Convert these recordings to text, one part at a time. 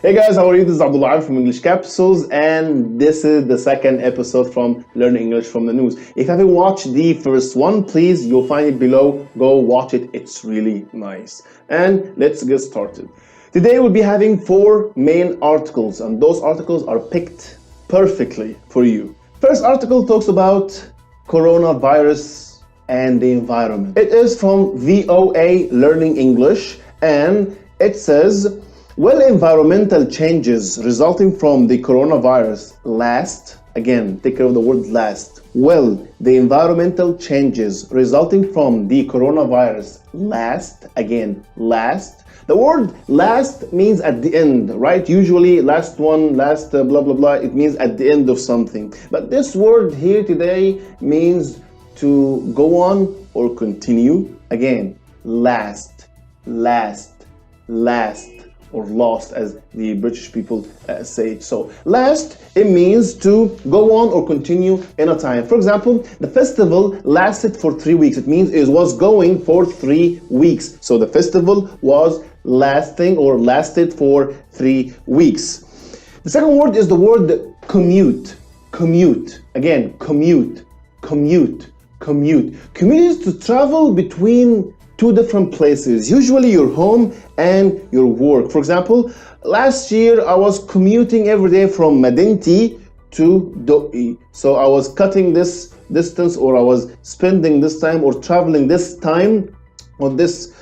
Hey guys, how are you? This is Abdullah from English Capsules, and this is the second episode from Learn English from the News. If you haven't watched the first one, please, you'll find it below. Go watch it. It's really nice. And let's get started. Today we'll be having 4 main articles, and those articles are picked perfectly for you. First article talks about coronavirus and the environment. It is from VOA Learning English, and it says, will environmental changes resulting from the coronavirus last? Again, take care of the word last. Will the environmental changes resulting from the coronavirus last? Again, last. The word last means at the end, right? Usually last one, last blah, blah, blah, it means at the end of something. But this word here today means to go on or continue. Again, last, last, last. Or lost, as the British people say it. So last, it means to go on or continue in a time. For example, the festival lasted for 3 weeks. It means it was going for 3 weeks. So the festival was lasting or lasted for 3 weeks. The second word is the word commute. Commute. Again, commute. Commute. Commute. Commute is to travel between 2 different places, usually your home and your work. For example, last year I was commuting every day from Medinti to Doi. So I was cutting this distance, or I was spending this time or traveling this time on this,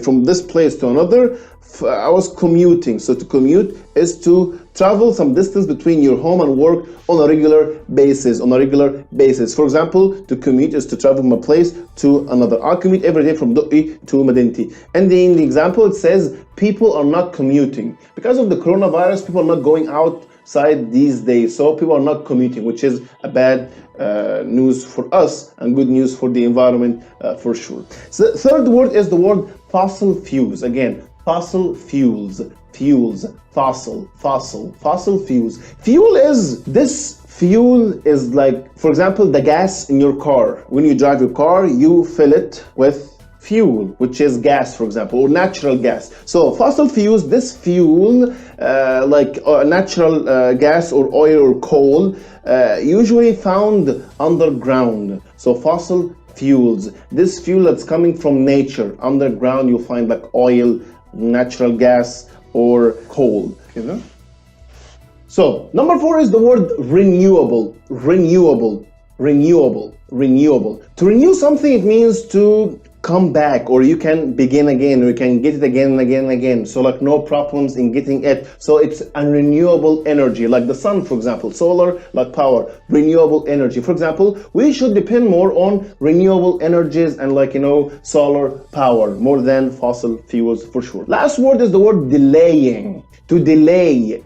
from this place to another. I was commuting. So to commute is to travel some distance between your home and work on a regular basis. For example, to commute is to travel from a place to another. I commute every day from Doi to Medinti. And in the example, it says people are not commuting. Because of the coronavirus, people are not going outside these days. So people are not commuting, which is a bad news for us and good news for the environment for sure. So the third word is the word fossil fuels. Again, fossil fuels, fossil fuels. Fuel is like, for example, the gas in your car. When you drive your car, you fill it with fuel, which is gas, for example, or natural gas. So fossil fuels, this fuel, like natural gas or oil or coal, usually found underground. So fossil fuels, this fuel that's coming from nature, underground, you'll find like oil, natural gas, or coal, So number 4 is the word renewable. To renew something, it means to come back, or you can begin again, or you can get it again and again and again. So like no problems in getting it. So it's a renewable energy, like the sun, for example, solar, like power, renewable energy. For example, we should depend more on renewable energies and solar power more than fossil fuels for sure. Last word is the word delaying. To delay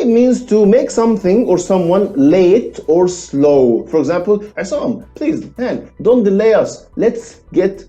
means to make something or someone late or slow. For example, Assam, please, man, don't delay us. Let's get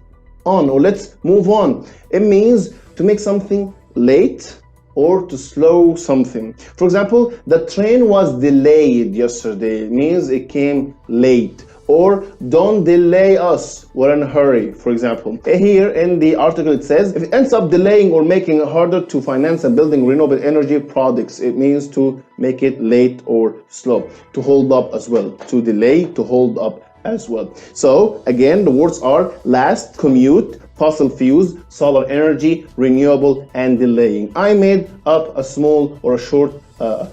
on, or let's move on. It means to make something late or to slow something. For example, the train was delayed yesterday. It means it came late. Or don't delay us, we're in a hurry, for example. Here in the article it says, if it ends up delaying or making it harder to finance and building renewable energy products, it means to make it late or slow. To hold up as well. To delay, to hold up as well. So again, the words are last, commute, fossil fuels, solar energy, renewable, and delaying. I made up a small or a short a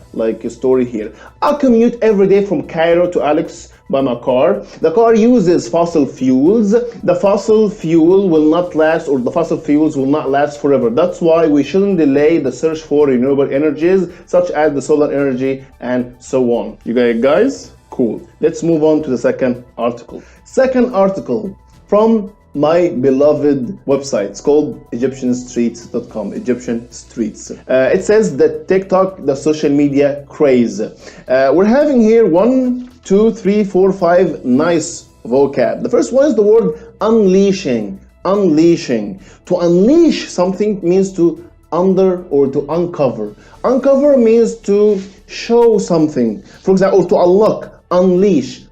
story here. I commute every day from Cairo to Alex by my car. The car uses fossil fuels. The fossil fuel will not last, or the fossil fuels will not last forever. That's why we shouldn't delay the search for renewable energies, such as the solar energy and so on. You guys? Cool. Let's move on to the second article. Second article from my beloved website. It's called EgyptianStreets.com. Egyptian Streets. It says that TikTok, the social media craze. We're having here 1, 2, 3, 4, 5 nice vocab. The first one is the word unleashing. Unleashing. To unleash something means to to uncover. Uncover means to show something. For example, or to unlock. Unleash.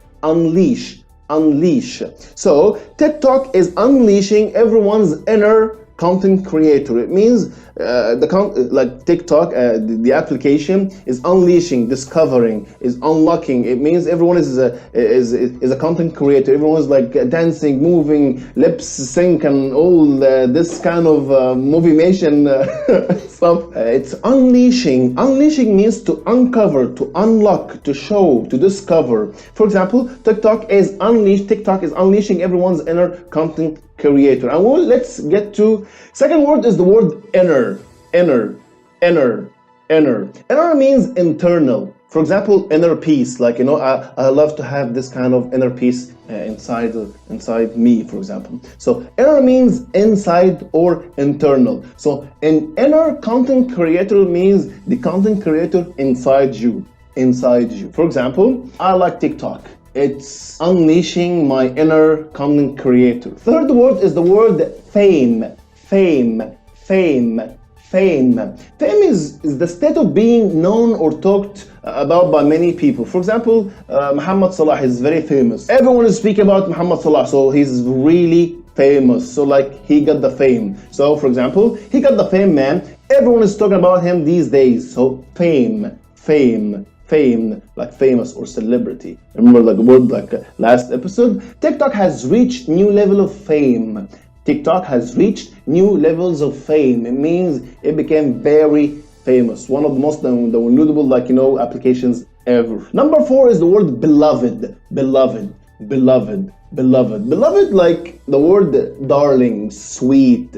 So TikTok is unleashing everyone's inner content creator. It means like TikTok, the application is unleashing, discovering, is unlocking. It means everyone is a content creator. Everyone is like dancing, moving, lips sync, and all this kind of motivation stuff. It's unleashing. Unleashing means to uncover, to unlock, to show, to discover. For example, TikTok is unleashing everyone's inner content creator. And well, let's get to second word is the word inner. Inner means internal. For example, inner peace. Like, I love to have this kind of inner peace inside me, for example. So inner means inside or internal. So an inner content creator means the content creator inside you. For example, I like TikTok. It's unleashing my inner content creator. Third word is the word fame. Fame is the state of being known or talked about by many people. For example, Muhammad Salah is very famous. Everyone is speaking about Muhammad Salah, so he's really famous. So like he got the fame. So for example, he got the fame, man. Everyone is talking about him these days. So fame, like famous or celebrity. Remember like the word like last episode? TikTok has reached new level of fame. TikTok has reached new levels of fame. It means it became very famous. One of the most downloadable applications ever. Number 4 is the word beloved. Beloved, like the word darling, sweet,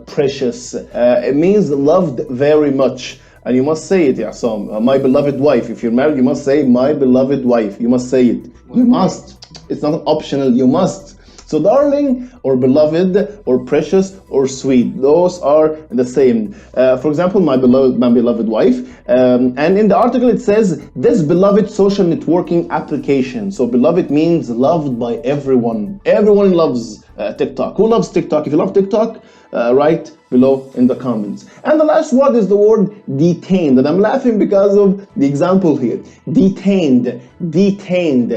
precious. It means loved very much. And you must say it, Yassam. My beloved wife. If you're married, you must say my beloved wife. You must say it. You must. It's not optional. You must. So darling or beloved or precious or sweet, those are the same. For example, my beloved wife. And in the article it says, this beloved social networking application. So beloved means loved by everyone. Everyone loves TikTok. Who loves TikTok? If you love TikTok, write below in the comments. And the last word is the word detained. And I'm laughing because of the example here. Detained. Detained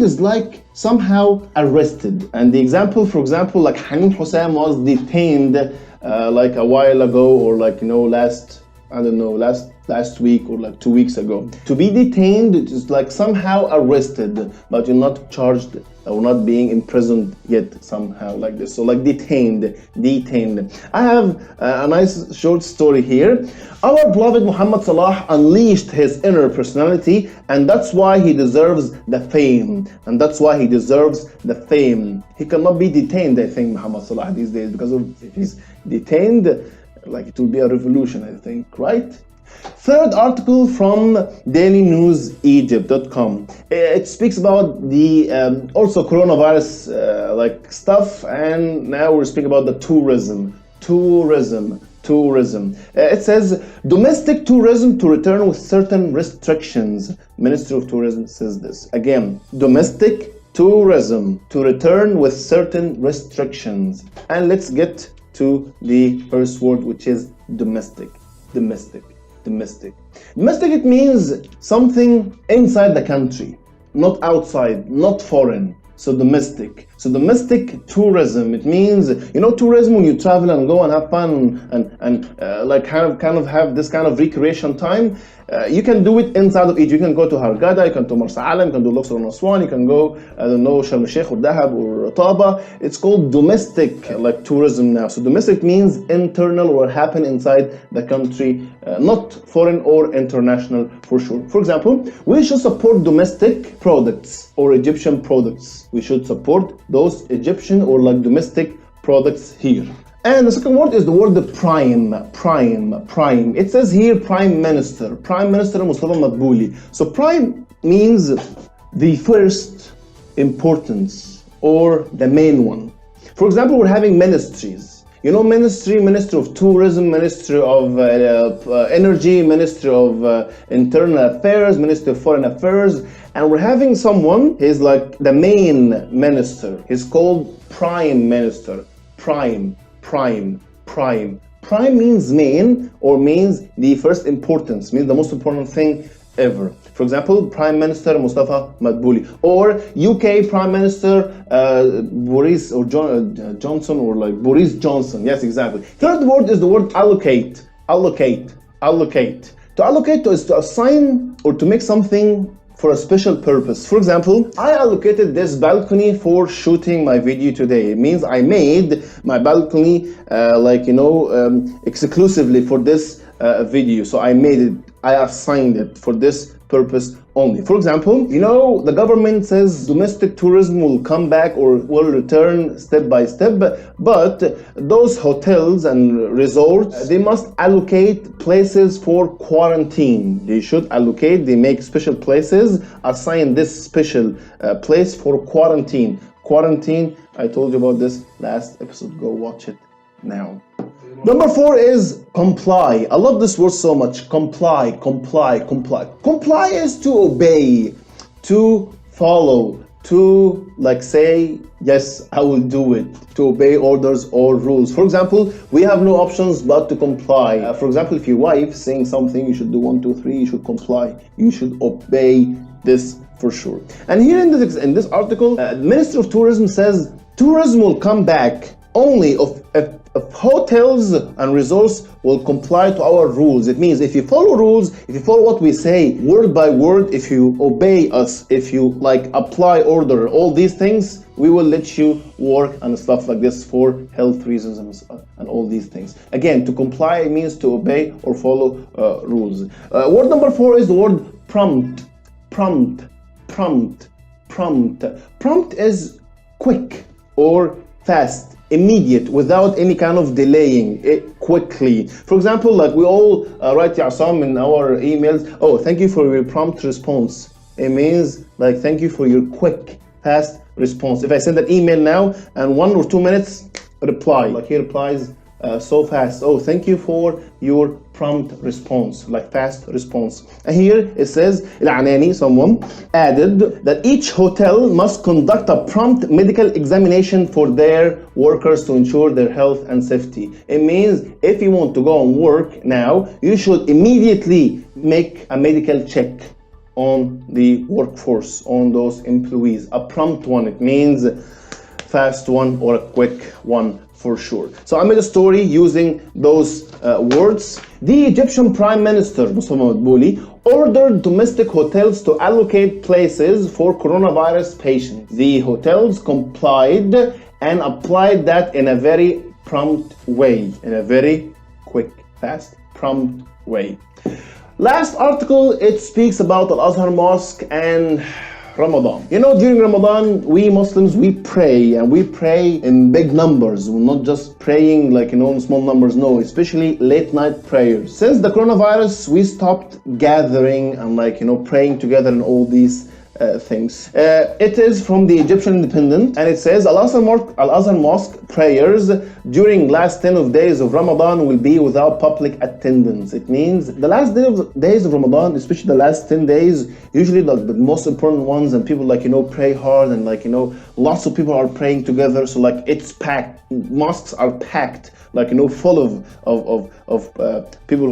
is like somehow arrested. And the example, for example, like Hanin Hussein was detained like a while ago, or like last week or like 2 weeks ago. To be detained is like somehow arrested, but you're not charged or not being imprisoned yet, somehow like this. So like detained. I have a nice short story here. Our beloved Muhammad Salah unleashed his inner personality, and that's why he deserves the fame. He cannot be detained, I think, Muhammad Salah these days, because if he's detained, like it will be a revolution, I think, right? Third article from dailynewsegypt.com. It speaks about the also coronavirus like stuff, and now we're speaking about the tourism. It says domestic tourism to return with certain restrictions. Ministry of Tourism says this. Again, domestic tourism to return with certain restrictions. And let's get to the first word, which is domestic. Domestic, it means something inside the country, not outside, not foreign. So domestic tourism, it means, tourism, when you travel and go and have fun and like kind of have this kind of recreation time. You can do it inside of Egypt. You can go to Hurghada, you can go to Marsa Alam, you can do Luxor and Aswan, you can go, Sharm el-Sheikh or Dahab or Taba. It's called domestic like tourism now. So domestic means internal or happen inside the country, not foreign or international for sure. For example, we should support domestic products or Egyptian products. We should support those Egyptian or like domestic products here. And the second word is the word prime. It says here Prime Minister Mustafa Madbouli. So prime means the first importance or the main one. For example, we're having ministries. Ministry of Tourism, Ministry of Energy, Ministry of Internal Affairs, Ministry of Foreign Affairs. And we're having someone, he's like the main minister. He's called Prime Minister. Prime means main, or means the first importance, means the most important thing ever. For example, Prime Minister Mustafa Madbouli, or UK Prime Minister Boris or Johnson, or like Boris Johnson. Yes, exactly. Third word is the word allocate. Allocate. Allocate. To allocate is to assign or to make something for a special purpose. For example, I allocated this balcony for shooting my video today. It means I made my balcony exclusively for this video. So I made it, I assigned it for this purpose only. For example, the government says domestic tourism will come back or will return step by step, but those hotels and resorts, they must allocate places for quarantine. They should allocate, they make special places, assign this special place for quarantine. Quarantine, I told you about this last episode, go watch it now. Number 4 is comply. I love this word so much. Comply, comply, comply. Comply is to obey, to follow, to say, yes, I will do it, to obey orders or rules. For example, we have no options but to comply. For example, if your wife is saying something, you should do 1, 2, 3, you should comply. You should obey this for sure. And here in this article, Minister of Tourism says tourism will come back only if hotels and resorts will comply to our rules. It means if you follow rules, if you follow what we say word by word, if you obey us, if you apply order, all these things, we will let you work and stuff like this for health reasons and all these things. Again, to comply means to obey or follow rules. Word number 4 is the word prompt. Prompt, prompt, prompt. Prompt is quick or fast, immediate, without any kind of delaying it quickly. For example, we all write Yasam in our emails, oh, thank you for your prompt response. It means thank you for your quick, fast response. If I send an email now and 1 or 2 minutes reply, he replies so fast. Oh, thank you for your prompt response, fast response. And here it says, someone added that each hotel must conduct a prompt medical examination for their workers to ensure their health and safety. It means if you want to go and work now, you should immediately make a medical check on the workforce, on those employees. A prompt one, it means fast one or a quick one for sure. So I made a story using those words. The Egyptian Prime Minister, Mustafa Madbouli, ordered domestic hotels to allocate places for coronavirus patients. The hotels complied and applied that in a very prompt way, in a very quick, fast, prompt way. Last article, it speaks about Al-Azhar Mosque and Ramadan. During Ramadan, we Muslims, we pray, and we pray in big numbers. We're not just praying in small numbers, no, especially late night prayers. Since the coronavirus, we stopped gathering and praying together and all these things. It is from the Egyptian Independent, and it says Al-Azhar Mosque prayers during last 10 days of Ramadan will be without public attendance. It means the last days of Ramadan, especially the last 10 days, usually the most important ones, and people pray hard, and lots of people are praying together, so it's packed. Mosques are packed, full of people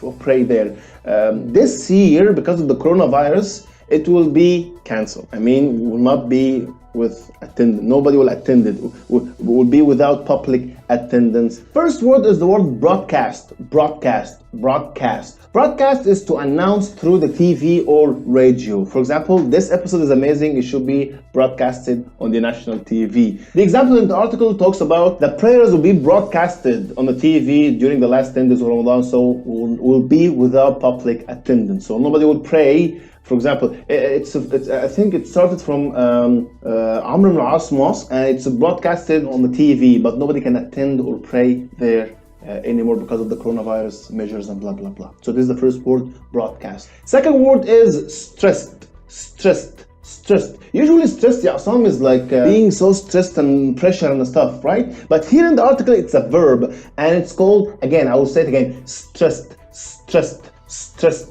who pray there. This year, because of the coronavirus, it will be cancelled. Will not be with attendance. Nobody will attend it. Will be without public attendance. First word is the word broadcast. Broadcast. Broadcast. Broadcast is to announce through the TV or radio. For example, this episode is amazing. It should be broadcasted on the national TV. The example in the article talks about the prayers will be broadcasted on the TV during the last 10 days of Ramadan, so will be without public attendance. So nobody will pray. For example, I think it started from Amr ibn al-As Mosque, and it's broadcasted on the TV, but nobody can attend or pray there anymore because of the coronavirus measures and blah blah blah. So this is the first word, broadcast. Second word is stressed. Stressed. Stressed. Usually stressed, Yasam, is being so stressed and pressure and stuff, right? But here in the article, it's a verb, and it's called, again, I will say it again, stressed. Stressed. Stressed.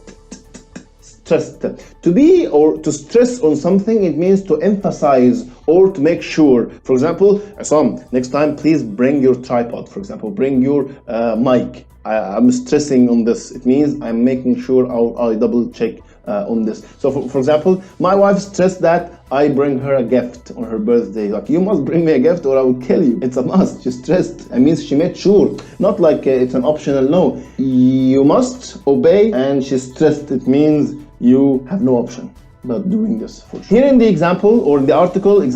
Stressed. To be or to stress on something, it means to emphasize or to make sure. For example, Assam, next time please bring your tripod. For example, bring your mic. I'm stressing on this. It means I'm making sure I double check on this. So for example, my wife stressed that I bring her a gift on her birthday. Like, you must bring me a gift or I will kill you. It's a must. She stressed. It means she made sure. Not like it's an optional. No. You must obey, and she stressed. It means you have no option but doing this for sure. Here in the example, or in the article, it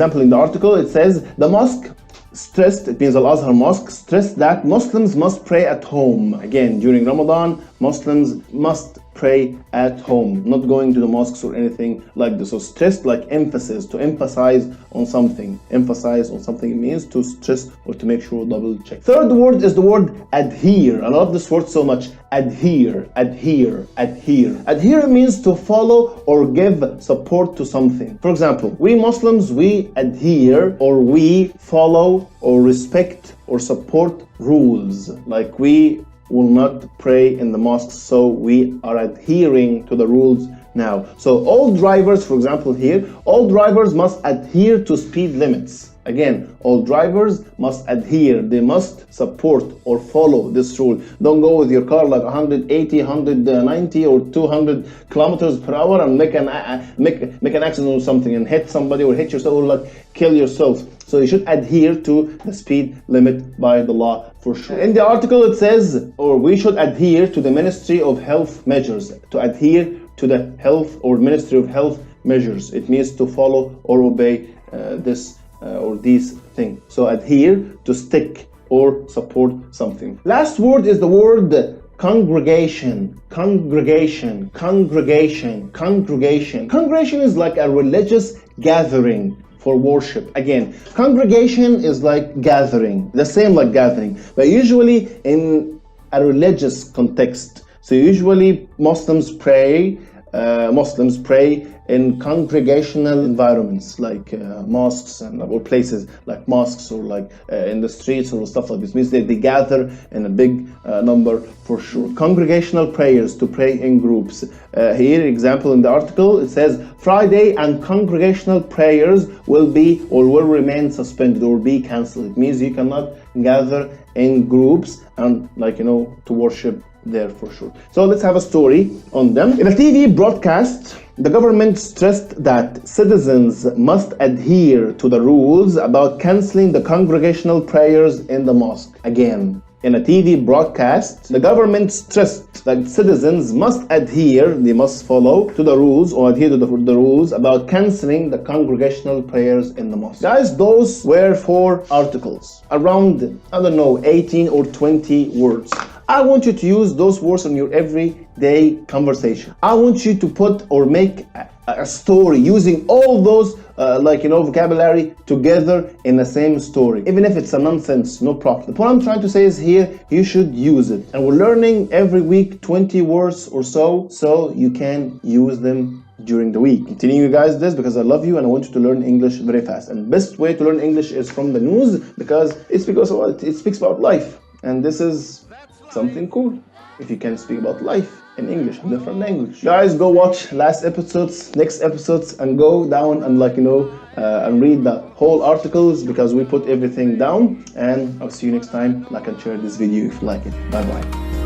says the mosque stressed, it means Al-Azhar mosque, stressed that Muslims must pray at home. Again, during Ramadan, Muslims must pray at home, not going to the mosques or anything like this. So stressed, like emphasis, to emphasize on something. Emphasize on something, it means to stress or to make sure, double check. Third word is the word adhere. I love this word so much. Adhere, adhere, adhere. Adhere means to follow or give support to something. For example, we Muslims, we adhere or we follow or respect or support rules. Like, we will not pray in the mosques, so we are adhering to the rules now. So all drivers, for example here, all drivers must adhere to speed limits. Again, all drivers must adhere, they must support or follow this rule. Don't go with your car like 180, 190 or 200 kilometers per hour and make an accident or something and hit somebody or hit yourself or like kill yourself. So you should adhere to the speed limit by the law for sure. In the article it says, or we should adhere to the Ministry of Health measures. To adhere to the health or Ministry of Health measures. It means to follow or obey this or these things. So adhere, to stick or support something. Last word is the word congregation. Congregation, congregation, congregation. Congregation is like a religious gathering for worship. Again, congregation is like gathering, the same like gathering, but usually in a religious context. So usually Muslims pray in congregational environments like mosques and or places like mosques or like in the streets or stuff like this. It means they gather in a big number for sure. Congregational prayers, to pray in groups. Here, example in the article, it says Friday and congregational prayers will be or will remain suspended or be cancelled. It means you cannot gather in groups and to worship there for sure. So let's have a story on them. In a TV broadcast, the government stressed that citizens must adhere to the rules about cancelling the congregational prayers in the mosque. Again, in a TV broadcast, the government stressed that citizens must adhere, they must follow to the rules or adhere to the rules about cancelling the congregational prayers in the mosque. Guys, those were 4 articles, around, 18 or 20 words. I want you to use those words in your everyday conversation. I want you to put or make a story using all those vocabulary together in the same story. Even if it's a nonsense, no problem. The point I'm trying to say is here, you should use it. And we're learning every week 20 words or so you can use them during the week. I'm telling you guys this because I love you and I want you to learn English very fast. And best way to learn English is from the news because it speaks about life. And this is something cool if you can speak about life in English, a different language. Guys, go watch next episodes and go down and and read the whole articles because we put everything down. And I'll see you next time. Like and share this video if you like it. Bye bye.